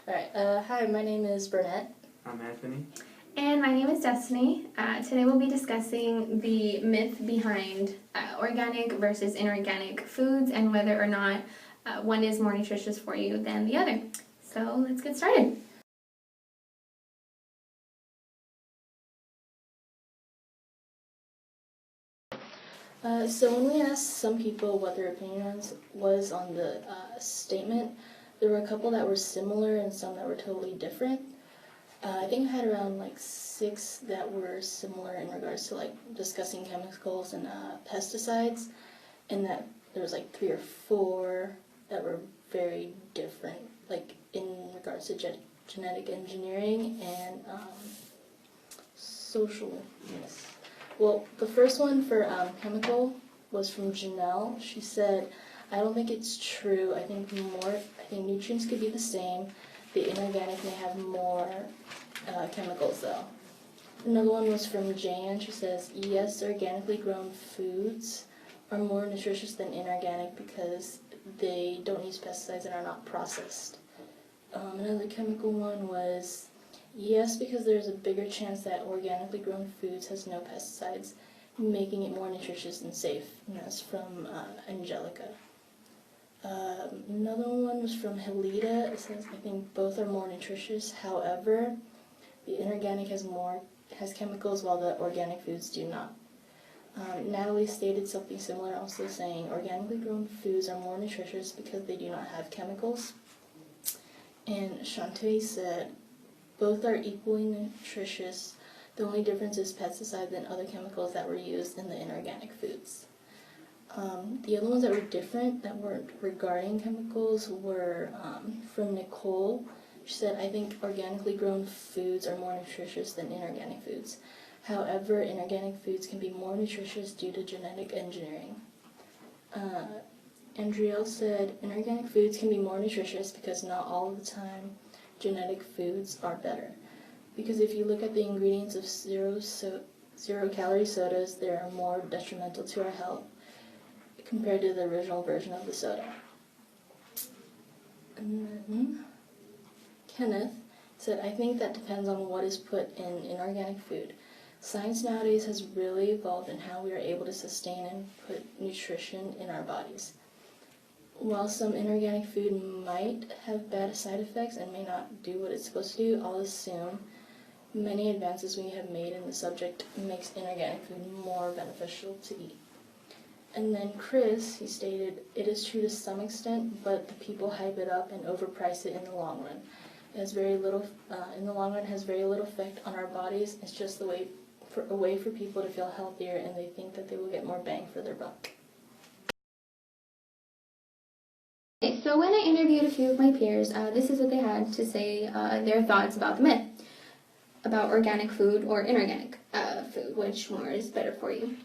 Alright, hi, my name is Burnett. I'm Anthony. And my name is Destiny. Today we'll be discussing the myth behind organic versus inorganic foods and whether or not one is more nutritious for you than the other. So let's get started. So when we asked some people what their opinion was on the statement, there were a couple that were similar and some that were totally different. I think I had around like 6 that were similar in regards to like discussing chemicals and pesticides, and that there was like 3 or 4 that were very different, like in regards to genetic engineering and social. Yes. Well, the first one for chemical was from Janelle. She said, "I don't think it's true. I think nutrients could be the same. The inorganic may have more chemicals though." Another one was from Jan. She says, "Yes, organically grown foods are more nutritious than inorganic because they don't use pesticides and are not processed." Another chemical one was, "Yes, because there's a bigger chance that organically grown foods has no pesticides, making it more nutritious and safe." And that's from Angelica. Another one was from Helita. It says, "I think both are more nutritious. However, the inorganic has chemicals while the organic foods do not." Natalie stated something similar, also saying organically grown foods are more nutritious because they do not have chemicals. And Shantae said, "Both are equally nutritious. The only difference is pesticides and other chemicals that were used in the inorganic foods." The other ones that were different, that weren't regarding chemicals, were from Nicole. She said, "I think organically grown foods are more nutritious than inorganic foods. However, inorganic foods can be more nutritious due to genetic engineering." Andrielle said, "Inorganic foods can be more nutritious because not all of the time genetic foods are better. Because if you look at the ingredients of zero-calorie sodas, they are more detrimental to our health compared to the original version of the soda." And then Kenneth said, "I think that depends on what is put in inorganic food. Science nowadays has really evolved in how we are able to sustain and put nutrition in our bodies. While some inorganic food might have bad side effects and may not do what it's supposed to do, I'll assume many advances we have made in the subject makes inorganic food more beneficial to eat." And then Chris, he stated, "It is true to some extent, but the people hype it up and overprice it in the long run. It has very little, in the long run, has very little effect on our bodies. It's just a way for people to feel healthier, and they think that they will get more bang for their buck." Okay, so when I interviewed a few of my peers, this is what they had to say, their thoughts about the myth about organic food or inorganic food, which more is better for you.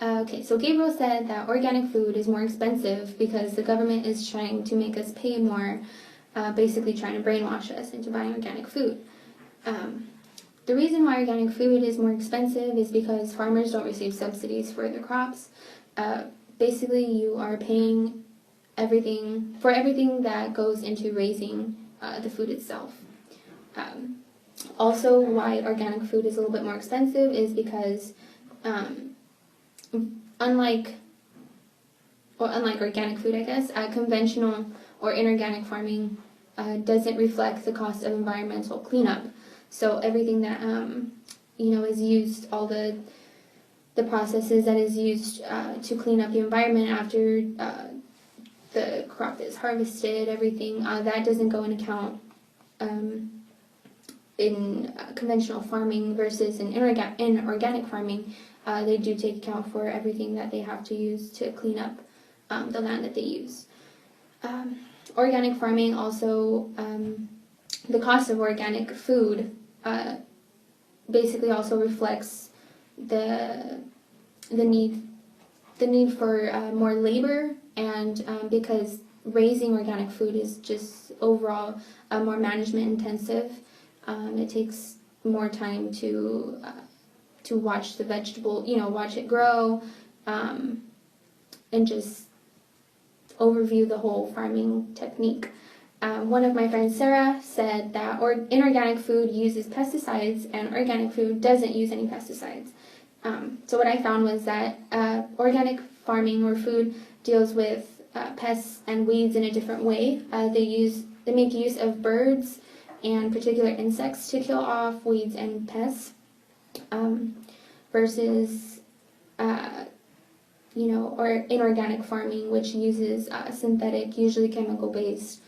Okay, so Gabriel said that organic food is more expensive because the government is trying to make us pay more, basically trying to brainwash us into buying organic food. The reason why organic food is more expensive is because farmers don't receive subsidies for their crops. Basically, you are paying everything that goes into raising the food itself. Also, why organic food is a little bit more expensive is because unlike organic food, I guess, conventional or inorganic farming doesn't reflect the cost of environmental cleanup. So everything that is used, all the processes that is used to clean up the environment after the crop is harvested, everything that doesn't go into account in conventional farming versus in organic farming. They do take account for everything that they have to use to clean up the land that they use. Organic farming also, the cost of organic food basically also reflects the need for more labor, and because raising organic food is just overall more management intensive. It takes more time to watch the vegetable, watch it grow, and just overview the whole farming technique. One of my friends, Sarah, said that inorganic food uses pesticides and organic food doesn't use any pesticides. So what I found was that organic farming or food deals with pests and weeds in a different way. They make use of birds and particular insects to kill off weeds and pests, versus or inorganic farming, which uses synthetic, usually chemical-based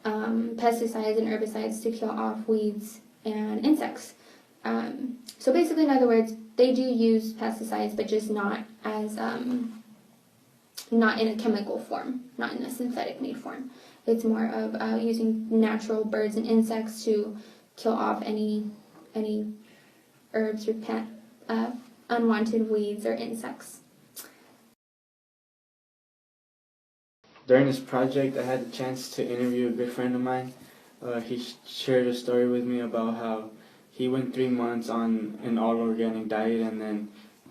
pesticides and herbicides to kill off weeds and insects. So basically, in other words, they do use pesticides, but just not as not in a chemical form, not in a synthetic made form. It's more of using natural birds and insects to kill off any herbs or unwanted weeds or insects. During this project, I had the chance to interview a good friend of mine. He shared a story with me about how he went 3 months on an all-organic diet, and then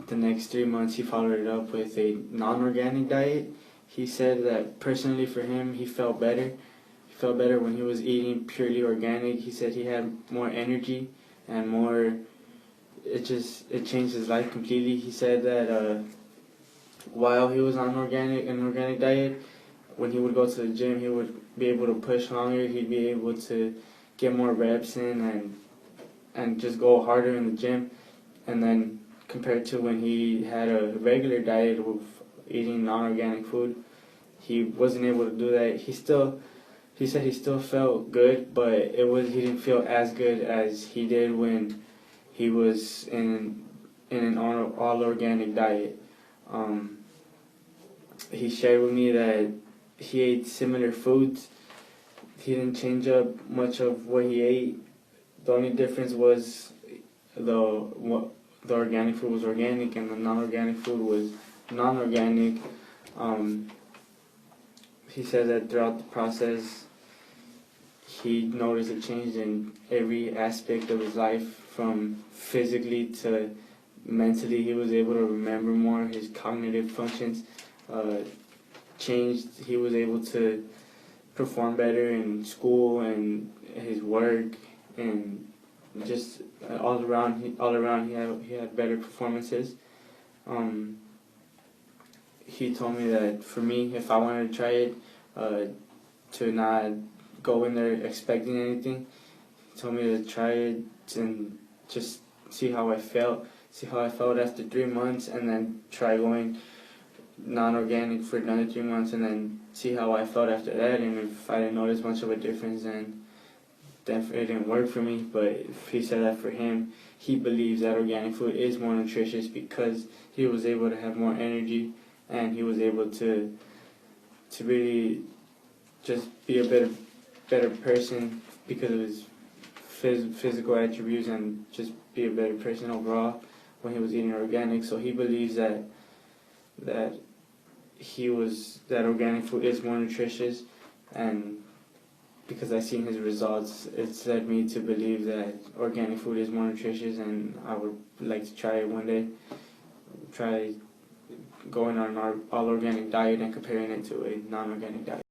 the next 3 months he followed it up with a non-organic diet. He said that personally for him, he felt better. He felt better when he was eating purely organic. He said he had more energy and more. It changed his life completely. He said that while he was on an organic diet, when he would go to the gym, he would be able to push longer. He'd be able to get more reps in and just go harder in the gym. And then compared to when he had a regular diet of eating non-organic food, he wasn't able to do that. He said he still felt good, but he didn't feel as good as he did when he was in an all organic diet. He shared with me that he ate similar foods. He didn't change up much of what he ate. The only difference was the organic food was organic and the non-organic food was non-organic. He said that throughout the process, he noticed a change in every aspect of his life, from physically to mentally. He was able to remember more. His cognitive functions changed. He was able to perform better in school and his work, and just all around he had better performances. He told me that for me, if I wanted to try it, to not go in there expecting anything, he told me to try it and just see how I felt after 3 months, and then try going non-organic for another 3 months, and then see how I felt after that. And if I didn't notice much of a difference, then it didn't work for me. But he said that for him, he believes that organic food is more nutritious because he was able to have more energy, and he was able to really just be a better person because of his physical attributes, and just be a better person overall when he was eating organic. So he believes that organic food is more nutritious, and because I've seen his results, it's led me to believe that organic food is more nutritious, and I would like to try it one day. Try going on an all organic diet and comparing it to a non-organic diet.